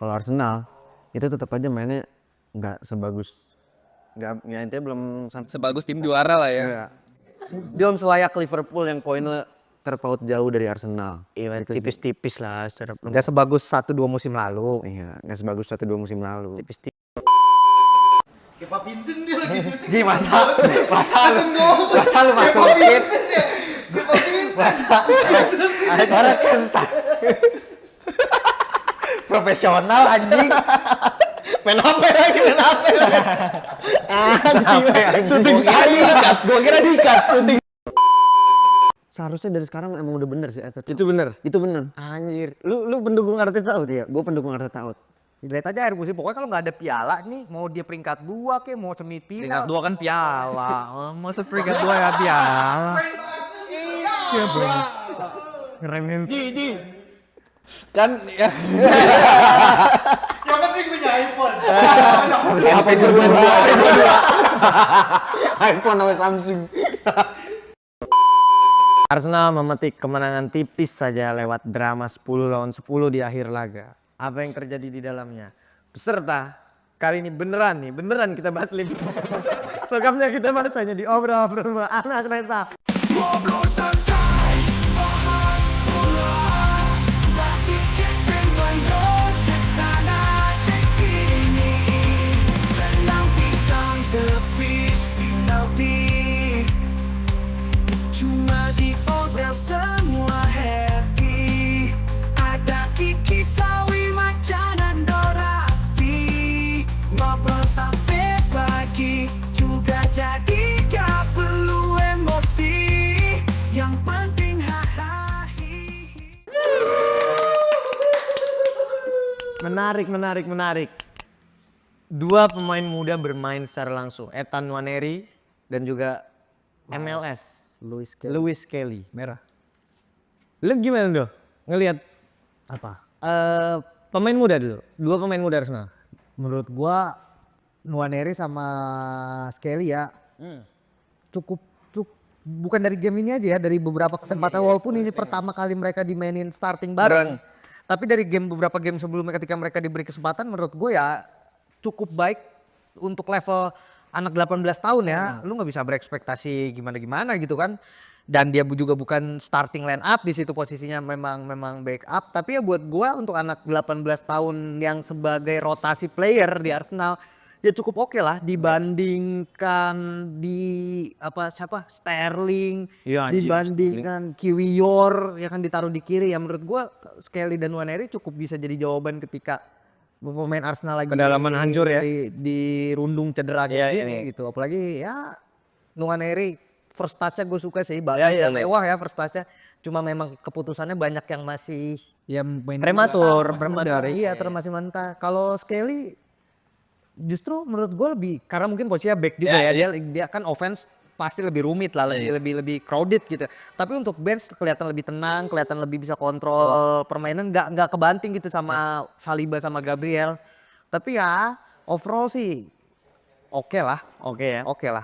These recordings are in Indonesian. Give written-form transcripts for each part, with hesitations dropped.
kalau Arsenal itu tetap aja mainnya nggak sebagus, nggak ya intinya belum sebagus tim juara lah ya. ya. Belum selayak Liverpool yang poinnya terpaut jauh dari Arsenal. Iya, tipis-tipis lah. Nggak sebagus 1-2 musim lalu. Iya, nggak sebagus 1-2 musim lalu. Tipis-tipis. Kayak Pak Vincent dia lagi syuting. Ji masa lu masukin. Orang kentang. Profesional anjing. Main apa lagi? Syuting diikat. Gua kira diikat syuting. Seharusnya dari sekarang emang udah bener sih Arteta. Itu bener. Itu bener. Anjir, lu pendukung Arteta out ya? Gue pendukung Arteta out. Lihat aja akhir musim, pokoknya kalau nggak ada piala nih, mau dia peringkat 2 kek, mau Peringkat semifinal. 2 kan piala. Maksud peringkat 2 ya piala. Iya bro. Ngeremin. Kan ya. Yang penting punya iPhone. HP dua. iPhone sama Samsung. Arsenal memetik kemenangan tipis saja lewat drama 10-10 di akhir laga. Apa yang terjadi di dalamnya? Peserta, kali ini beneran kita bahas lima. Selengkapnya kita bahas hanya di obrol-obrol sama anak Neta. Ngobrol santai, bahas bola. Bagi Kevin Wando, cek sana, cek sini. Tenang pisang tepis penalti. Cuma di obrol semua happy. Ada Kiki Sawi, Macan dan Dora Api. Ngobrol sampai pagi, juga jadi gak perlu emosi. Yang penting hahaha. Menarik. Dua pemain muda bermain secara langsung, Ethan Nwaneri dan juga MLS, Lewis Kelly. Merah. Lu gimana tuh ngelihat Apa? pemain muda dulu, dua pemain muda Arsenal? Menurut gua Nwaneri sama Skelly ya cukup bukan dari game ini aja ya, dari beberapa kesempatan walaupun ini pertama kali mereka dimainin starting bareng. Tapi dari beberapa game sebelumnya ketika mereka diberi kesempatan menurut gue ya cukup baik untuk level anak 18 tahun ya. Lu nggak bisa berekspektasi gimana-gimana gitu kan. Dan dia juga bukan starting line up, di situ posisinya memang backup. Tapi ya buat gua untuk anak 18 tahun yang sebagai rotasi player di Arsenal ya cukup oke lah dibandingkan Sterling, Iya, dibandingkan Kiwior ya kan ditaruh di kiri. Ya menurut gua Skelly dan Nwaneri cukup bisa jadi jawaban ketika pemain Arsenal lagi Kedalaman hancur ya. di rundung cedera Iya, gini gitu. Apalagi ya Nwaneri first touch-nya gue suka sih, mewah ya first touch-nya. Cuma memang keputusannya banyak yang masih Ya main prematur. Iya, masih mentah. Kalau Skelly justru menurut gue lebih karena mungkin posisinya back juga ya. Dia kan offense pasti lebih rumit lah, lebih crowded gitu. Tapi untuk bench kelihatan lebih tenang, kelihatan lebih bisa kontrol permainan, nggak kebanting gitu sama Saliba sama Gabriel. Tapi ya overall sih oke lah.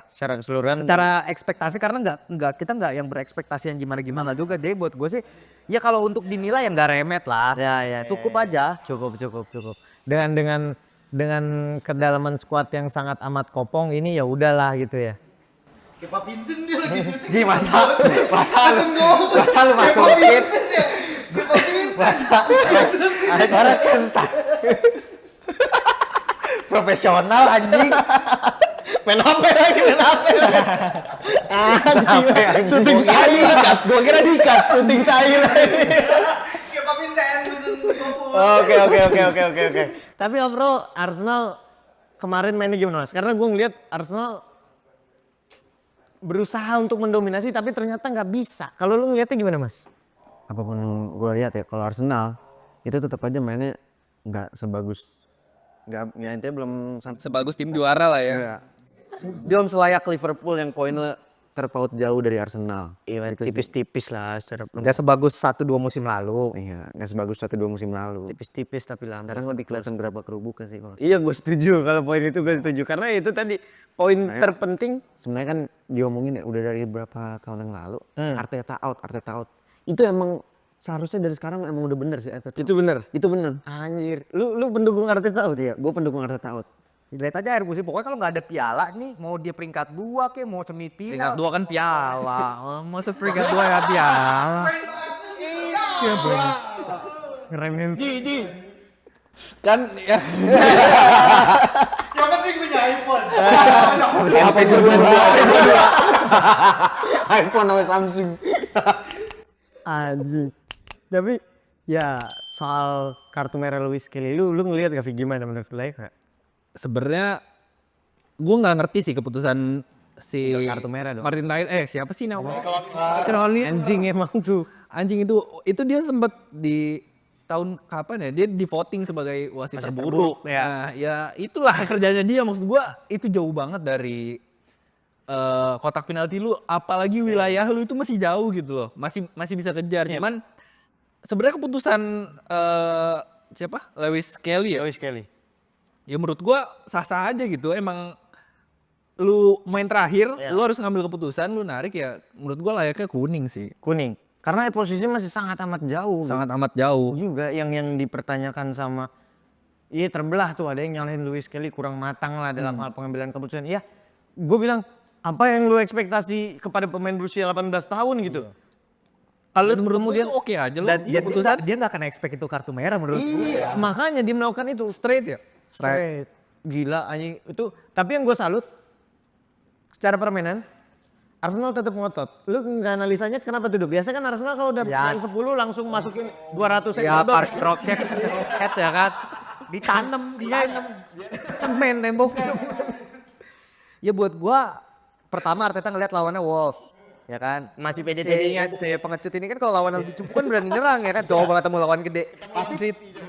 Secara keseluruhan. Secara ekspektasi karena kita nggak yang berekspektasi yang gimana juga. Jadi buat gue sih ya kalau untuk dinilai yang nggak remet lah. Cukup aja. Cukup. Dengan kedalaman skuad yang sangat amat kopong ini ya udahlah gitu ya. Kayak Pak Vincent dia lagi syuting. Ji masa lu masukin. Orang kentang. Profesional anjing. Main apa lagi? Syuting diikat. Gua kira diikat. Syuting Kayak Pak Vincent. Oke. Tapi overall Arsenal kemarin mainnya gimana Mas? Karena gue ngeliat Arsenal berusaha untuk mendominasi tapi ternyata nggak bisa. Kalau lu ngeliatnya gimana Mas? Apapun gue lihat ya, kalau Arsenal itu tetap aja mainnya nggak sebagus, nggak ya intinya belum sebagus tim juara lah ya. ya. Belum selayak Liverpool yang poinnya terpaut jauh dari Arsenal. Iya, tipis-tipis lah. Nggak sebagus 1-2 musim lalu. Iya, nggak sebagus 1-2 musim lalu. Tipis-tipis tapi lah. Sekarang lebih kelihatan berapa kerubukan sih kalau. Iya, gue setuju kalau poin itu gue setuju karena itu tadi poin terpenting. Sebenarnya kan diomongin ya udah dari beberapa tahun yang lalu. Arteta out. Itu emang seharusnya dari sekarang emang udah bener sih Arteta. Itu bener. Itu bener. Anjir, lu pendukung Arteta out ya? Gue pendukung Arteta out. Lihat aja akhir musim pokoknya kalau nggak ada piala nih mau dia peringkat 2 kayak mau Peringkat semifinal. 2 kan piala. Masa peringkat 2 ya piala. Iya bro. Ngeremehin. Kan ya. Yang penting punya iPhone. Apa itu dua? iPhone sama Samsung. Anjir. Tapi ya soal kartu merah Luis Kelly, lu ngelihat gak gimana menurut lu ya? Sebenarnya gue nggak ngerti sih keputusan si Kartu merah dong. Martin Tyler. Siapa sih namanya? Kenal Anjing emang tuh. Anjing itu dia sempat di tahun kapan ya dia di voting sebagai wasit terburuk ya. Nah, ya itulah kerjanya dia, maksud gua itu jauh banget dari kotak penalti lu, apalagi wilayah lu itu masih jauh gitu loh, masih bisa kejar. Cuman sebenarnya keputusan siapa Lewis Kelly ya, Luis Kelly. ya menurut gua sah-sah aja gitu. Emang lu main terakhir lu harus ngambil keputusan, lu narik ya menurut gua layaknya kuning sih. Kuning. Karena posisinya masih sangat amat jauh. Sangat amat jauh. Juga yang dipertanyakan sama iya terbelah tuh, ada yang nyalahin Luis Kelly kurang matang lah dalam hal pengambilan keputusan. Iya, gue bilang apa yang lu ekspektasi kepada pemain berusia 18 tahun gitu. Kalau menurut dia oke aja lu. Dan dia nggak akan expect itu kartu merah menurut gue. Iya, makanya dia melakukan itu. Straight ya? Straight. Gila anjing itu. Tapi yang gue salut secara permainan Arsenal tetap ngotot. Lu nggak analisanya kenapa tuh? Biasanya kan Arsenal kalau udah main 10 langsung masukin 200 Ya ekor. park roket ya kan. Ditanam dia semen temboknya. Ya buat gua pertama Arteta ngeliat lawannya Wolves ya kan. Masih pede-pedenya. Si pengecut ini kan kalau lawan lebih cukup kan berani nyerang ya kan. Coba ketemu lawan gede.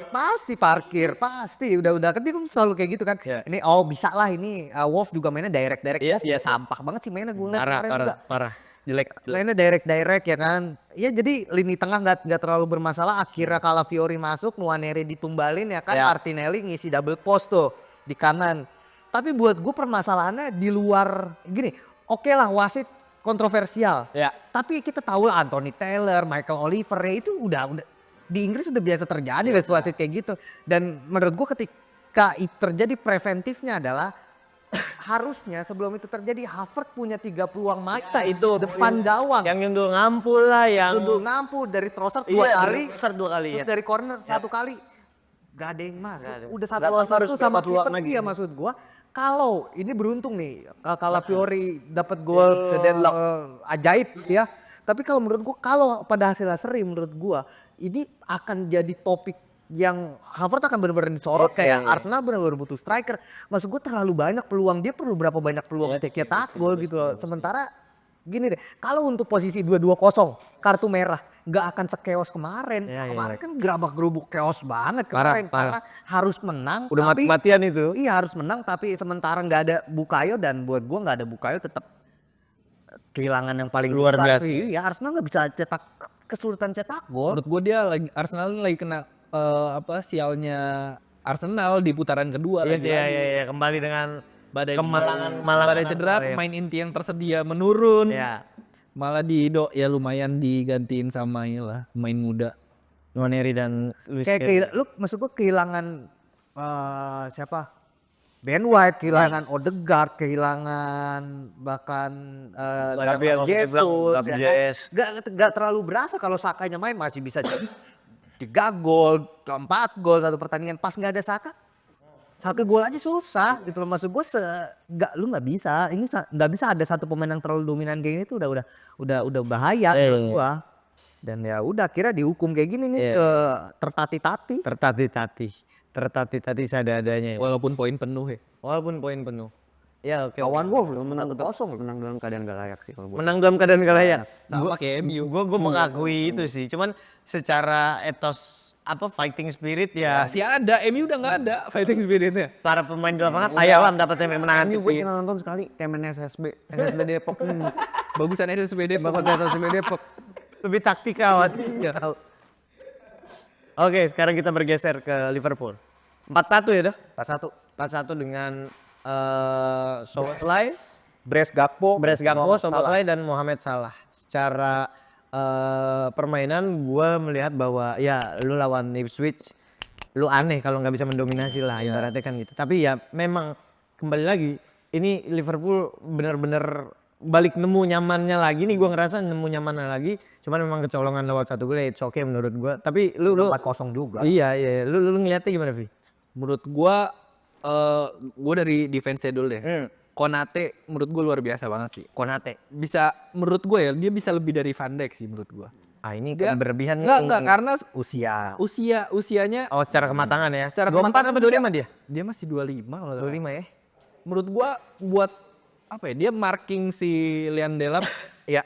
Pasti parkir, pasti udah kan dia kan selalu kayak gitu kan. Ini bisa lah ini Wolves juga mainnya direct. Iya, Wolves sampah banget sih mainnya gue ngeliat kemarin juga. Parah. Jelek. Mainnya direct ya kan. Ya jadi lini tengah nggak terlalu bermasalah. Akhirnya Calafiori masuk, Nwaneri ditumbalin ya kan. Martinelli ngisi double post tuh di kanan. Tapi buat gue permasalahannya di luar gini. Oke lah wasit kontroversial. Ya. Tapi kita tahu lah Anthony Taylor, Michael Oliver ya itu udah di Inggris udah biasa terjadi wasit kayak gitu. Dan menurut gue ketika itu terjadi preventifnya adalah harusnya sebelum itu terjadi Havertz punya 3 peluang mata itu depan gawang. Yang nyundul ngampul lah, yang Nyundul ngampul dari Trossard 2 kali, Trossard 2 kali terus ya. dari corner 1 kali. Gak ada yang masuk. Udah satu Nggak lawan harus satu sama dapat peluang keeper lagi. dia maksud gua. Kalau ini beruntung nih Calafiori dapat gol ke deadlock ajaib ya. Tapi kalau menurut gua kalau pada hasilnya seri menurut gua ini akan jadi topik yang Havertz akan benar-benar disorot kayak Arsenal benar-benar butuh striker. Maksud gue terlalu banyak peluang, dia perlu berapa banyak peluang cetak gol gitu loh. Sementara gini deh, kalau untuk posisi 2-2-0 kartu merah nggak akan sekeos kemarin. Kemarin kan gerabak-gerubuk keos banget kemarin. Karena harus menang. Udah tapi, mati-matian itu. Iya harus menang tapi sementara nggak ada Bukayo dan buat gue nggak ada Bukayo tetap kehilangan yang paling Luar besar biasa. sih. Ya Arsenal nggak bisa kesulitan cetak gol. Menurut gue dia lagi Arsenal lagi kena sialnya Arsenal di putaran kedua lagi. Iya, kembali dengan Badai Malangan cedera, pemain inti yang tersedia menurun. Ya. Malah ya lumayan digantiin sama inilah pemain muda. Nwaneri dan Luis Kayak lu maksud gua kehilangan siapa? Ben White, kehilangan Odegaard, kehilangan bahkan Gabriel Jesus. Gak terlalu berasa kalau Sakanya main masih bisa 3 gol, 4 gol satu pertandingan. Pas nggak ada Saka, 1 gol aja susah gitu loh. Maksud gue lu nggak bisa. Ini nggak bisa ada satu pemain yang terlalu dominan kayak ini tuh udah bahaya menurut gua. Dan ya udah akhirnya dihukum kayak gini nih tertati-tati. Tertati seadanya ya. Walaupun poin penuh ya. Walaupun poin penuh. Ya oke. Lawan Wolves loh, menang 0-0, menang dalam keadaan gak layak sih kalau gue. Menang dalam keadaan gak layak. Sama kayak MU. Gue mengakui itu sih. Cuman secara etos fighting spirit ya Masih ada, MU udah nggak ada fighting spiritnya. para pemain di lapangan Taiwan dapat menangan Ini gue tipis. pernah nonton sekali, kayak main SSB Depok. Bagusan itu SPD, SSB Depok. Lebih taktikal. Oke, sekarang kita bergeser ke Liverpool. 4-1 ya dah. 4-1. 4-1 dengan Szoboszlai, Bres Gakpo, Soboslai dan Mohamed Salah. Secara permainan gue melihat bahwa ya lu lawan Ipswich lu aneh kalau nggak bisa mendominasi lah ibaratnya kan gitu. Tapi ya memang kembali lagi ini Liverpool benar-benar balik nemu nyamannya lagi nih, gue ngerasa nemu nyamannya lagi. Cuman memang kecolongan lewat 1 gol ya it's okay menurut gue. Tapi lu 4-0 juga. iya lu ngeliatnya gimana Vi? Menurut gua dari defense dulu deh. Konate menurut gua luar biasa banget sih. Konate. Bisa menurut gua ya dia bisa lebih dari Van Dijk sih menurut gua. Ah ini Dia- kan berlebihan Enggak karena usia. usianya Oh secara kematangan ya. secara 24 kematangan apa 25 dia? dia masih 25 kalau nggak salah. 25 ya. Menurut gua buat apa ya? Dia marking si Liam Delap ya.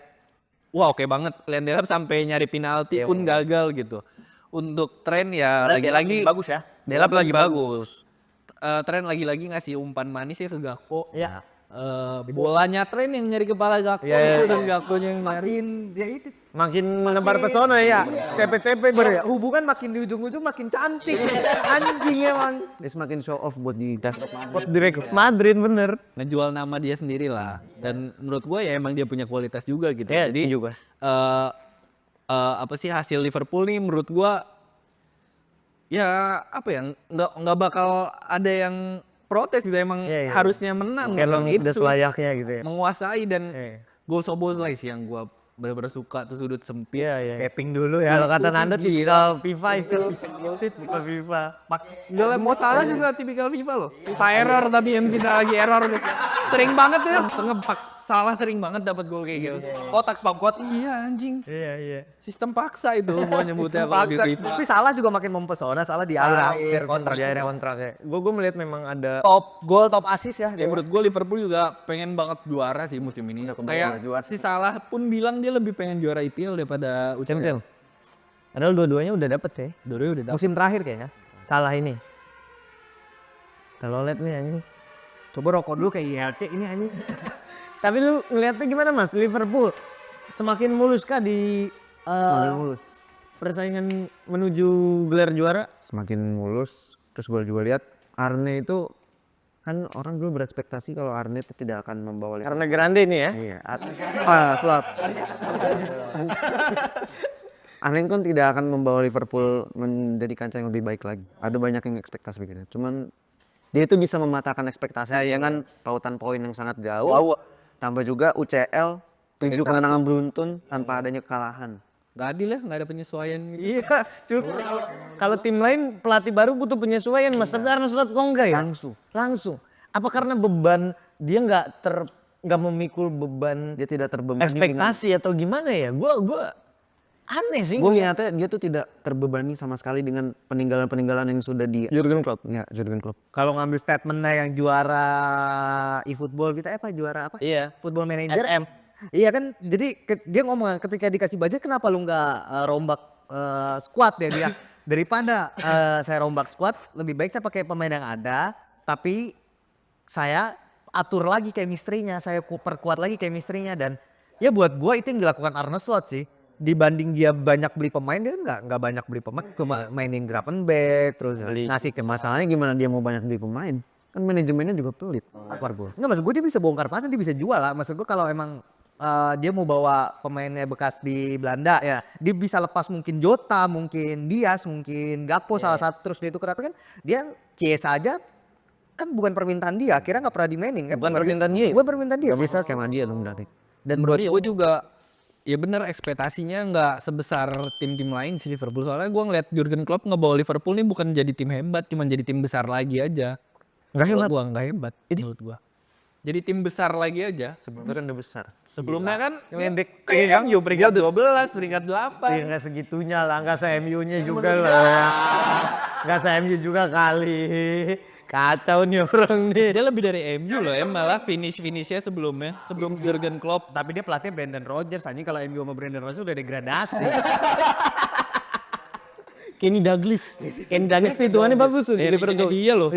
Wah, oke banget. Liam Delap sampai nyari penalti pun gagal gitu. Untuk tren ya lagi-lagi bagus ya. Delap lagi bagus. Tren lagi-lagi ngasih umpan manis ya ke Gakpo. Iya. Bolanya tren yang nyari kepala Gakpo itu dan Gakponya yang nyari. Ya itu Makin menebar pesona ya. TP-TP ya, hubungan makin di ujung-ujung makin cantik. Anjing emang. Dia semakin show off buat di direkrut Madrid bener. Ngejual nama dia sendiri lah. Dan menurut gue ya emang dia punya kualitas juga gitu. Ya, Jadi juga. apa sih hasil Liverpool nih menurut gue ya apa ya nggak bakal ada yang protes gitu emang Iya. harusnya menang. Emang Itu udah selayaknya gitu ya. menguasai dan Iya. gol Szoboszlai sih yang gue bener-bener suka tuh sudut sempit. Iya. Capping dulu ya. Kalau kata Nanda tipikal FIFA itu. Tipikal FIFA. Gol Mo Salah juga tipikal FIFA loh. FIFA error tapi yang kita lagi error gitu. Sering banget ya ngepak Salah sering banget dapat gol kayak gitu. Kotak spam kuat. Iya anjing. Iya. Sistem paksa itu mau nyebutnya kalau di FIFA. Tapi Salah juga makin mempesona, Salah di akhir kontrak. Di akhir kontrak ya. Gue melihat memang ada Top gol, top assist ya. Ya menurut gue Liverpool juga pengen banget juara sih musim ini. Kayak si Salah pun bilang dia lebih pengen juara IPL daripada UCL. padahal dua-duanya udah dapet ya. Dua-duanya udah dapet. Musim terakhir kayaknya. Salah ini. Kalau lihat nih anjing. Coba rokok dulu kayak ILC ini anjing. Tapi lu ngeliatnya gimana Mas? Liverpool semakin mulus kah di mulus. persaingan menuju gelar juara? Semakin mulus. Terus gue juga lihat Arne itu kan orang dulu berekspektasi kalau Arne itu tidak akan membawa Liverpool. Karena Grande ini ya. Iya. Slot. Arne kan tidak akan membawa Liverpool menjadi kancah yang lebih baik lagi. Ada banyak yang ekspektasi begitu. Cuman dia itu bisa mematahkan ekspektasi dengan pautan poin yang sangat jauh. Tambah juga UCL 7 kemenangan beruntun tanpa adanya kekalahan. Gak adil ya, gak ada penyesuaian gitu. Iya, kalau tim lain pelatih baru butuh penyesuaian Mas. Tapi Arne Slot kok enggak ya? Langsung. Apa karena beban dia nggak memikul beban Dia tidak terbebani ekspektasi atau gimana ya? Gua aneh sih. Gue lihatnya dia tuh tidak terbebani sama sekali dengan peninggalan-peninggalan yang sudah di Jurgen Klopp. ya, Jurgen Klopp. Kalau ngambil statementnya yang juara e-football kita juara apa? Iya. Football Manager. SM. Iya kan, jadi dia ngomong ketika dikasih budget kenapa lu nggak rombak squad ya dia daripada saya rombak squad lebih baik saya pakai pemain yang ada tapi saya atur lagi chemistry-nya, saya perkuat lagi chemistry-nya dan ya buat gua itu yang dilakukan Arne Slot sih dibanding dia banyak beli pemain dia nggak banyak beli pemain cuma mainin Gravenberch terus ngasih ke Masalahnya gimana dia mau banyak beli pemain? Kan manajemennya juga pelit. Nggak maksud gue dia bisa bongkar pasang dia bisa jual lah maksud gue kalau emang dia mau bawa pemainnya bekas di Belanda ya dia bisa lepas mungkin Jota mungkin Dias mungkin Gakpo salah satu terus dia itu kenapa kan dia Chiesa aja kan bukan permintaan dia akhirnya nggak pernah dimainin kan Bukan permintaan dia. bukan permintaan dia Gak bisa kayak dia dong berarti. Dan menurut gue juga ya bener ekspektasinya nggak sebesar tim-tim lain sih Liverpool. Soalnya gue ngeliat Jurgen Klopp ngebawa Liverpool nih bukan jadi tim hebat, cuma jadi tim besar lagi aja. Nggak hebat. Gua nggak hebat menurut gue. Jadi tim besar lagi aja. Sebetulnya udah besar. Sebelumnya kan Pendek. yang peringkat 12, peringkat 8. Iya nggak segitunya lah, nggak se-MU-nya juga lah. Nggak se-MU juga kali. Kacau nih orang nih. Dia lebih dari MU loh ya, malah finishnya sebelumnya, sebelum Jurgen Klopp. tapi dia pelatih Brendan Rodgers anjing kalau MU sama Brendan Rodgers udah degradasi Kenny Douglas itu aneh bagus tuh. legendnya dia loh.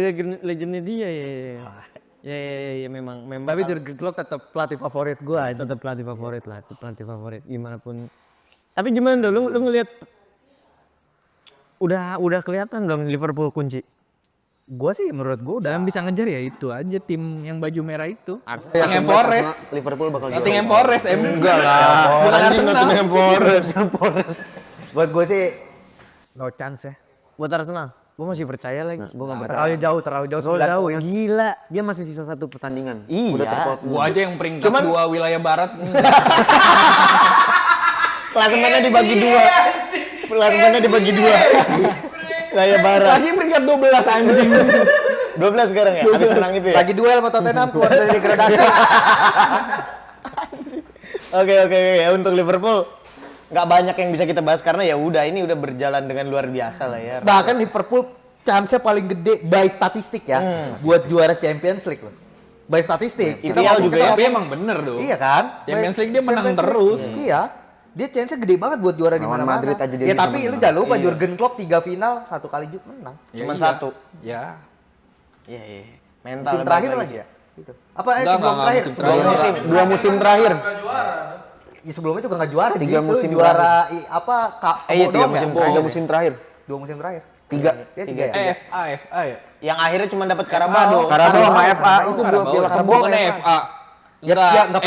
Legendnya dia ya. Ya memang. tapi Jurgen Klopp tetap pelatih favorit gua Tetap pelatih favorit lah, itu pelatih favorit gimana pun. Tapi gimana dong, lu ngelihat udah kelihatan dong Liverpool kunci. Gua sih menurut gua udah bisa ngejar ya itu aja tim yang baju merah itu. Yakin Nottingham Forest. Liverpool bakal juara. Nottingham Forest Enggak lah. Bukan Anjing Arsenal. Nottingham Forest. Buat gue sih no chance ya. Buat Arsenal, gue masih percaya lagi. Gue gak Terlalu jauh jauh ya. Gila, dia masih sisa 1 pertandingan. Iya. Udah terpaut. Gua aja yang peringkat 2 wilayah barat. Klasemennya dibagi 2. Klasemennya dibagi 2. Wilayah barat. Lagi peringkat 12 anjing. 12 sekarang ya. Habis menang itu ya. Lagi duel sama Tottenham keluar dari degradasi. Oke. Ya, untuk Liverpool nggak banyak yang bisa kita bahas karena ya udah ini udah berjalan dengan luar biasa lah ya. Bahkan Liverpool chance-nya paling gede by statistik ya buat juara Champions League loh. By statistik. IPL juga ya. Tapi emang bener dong. Iya kan? Champions League dia menang Champions League. terus. Iya. Dia chance-nya gede banget buat juara di Lawan mana-mana. Madrid aja dia Ya bisa tapi lu menang. jangan lupa Jurgen Klopp 3 final 1 kali menang. Cuman iya. 1. Ya. Iya. Mental Musim balik terakhir lagi lagi ya. Gitu. Apa Enggak, sebelum enggak, terakhir? musim Sebelum terakhir. musim. 2 musim terakhir. Ya sebelumnya juga nggak juara 3 gitu. musim Juara apa Iya, 3 doang musim ya? 3 musim terakhir. 2 musim terakhir. 3. Dia 3 ya. FA ya. Yang akhirnya cuma dapat Carabao. Carabao sama FA itu dua Carabao. piala Carabao. Bukan FA. nggak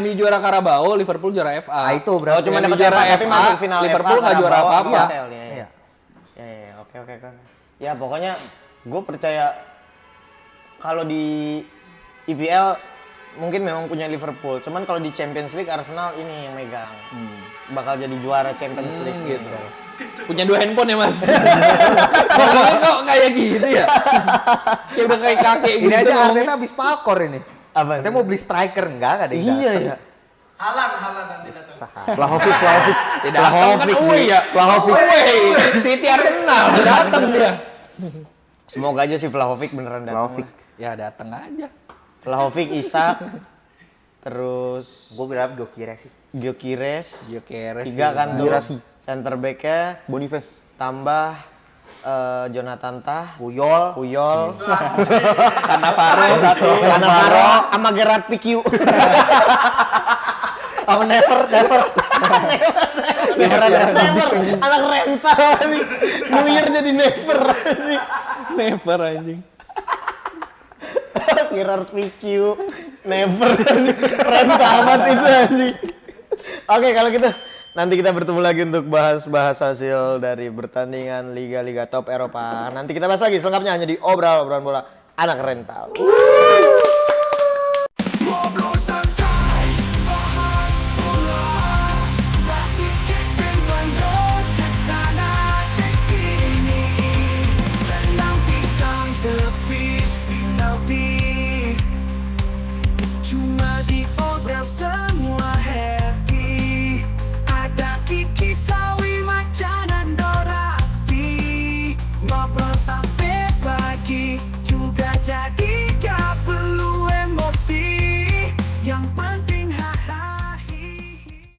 MU juara Carabao, Liverpool juara FA. Ah, itu berarti. Oh, cuma MU dapat juara FA, tapi FA, masuk final Liverpool FA, nggak juara Carabao, apa-apa. Iya. Iya. Iya. Ya, oke. Ya pokoknya gue percaya kalau di IPL mungkin memang punya Liverpool. Cuman kalau di Champions League Arsenal ini yang megang. Bakal jadi juara Champions League gitu. Punya 2 handphone ya mas. Ngomongnya kok kayak gitu ya. Kayak udah kayak kakek gitu. Ini aja ngomongnya. Arteta habis pakor ini. Apa? Kita mau beli striker enggak ada yang Iya datang. ya. Halan nanti datang. Vlahovic. Ya datang kan away ya. Away. City Arsenal datang dia. Semoga aja si Vlahovic beneran datang. Vlahovic. Ya datang aja. Vlahovic, Isak, terus Gue berharap Gyökeres sih. Gyökeres. Gyökeres. 3 kan tuh. Girassi. Center back-nya Boniface. tambah Jonathan Tah, Puyol. Cannavaro, sama Gerard Pique. Sama never. Never, anak rental nih. New Year jadi never. Never anjing. Gerard Pique, never. Rental amat itu anjing. Oke, kalau gitu nanti kita bertemu lagi untuk bahas hasil dari pertandingan Liga-Liga top Eropa. Nanti kita bahas lagi selengkapnya hanya di obrolan bola anak rental.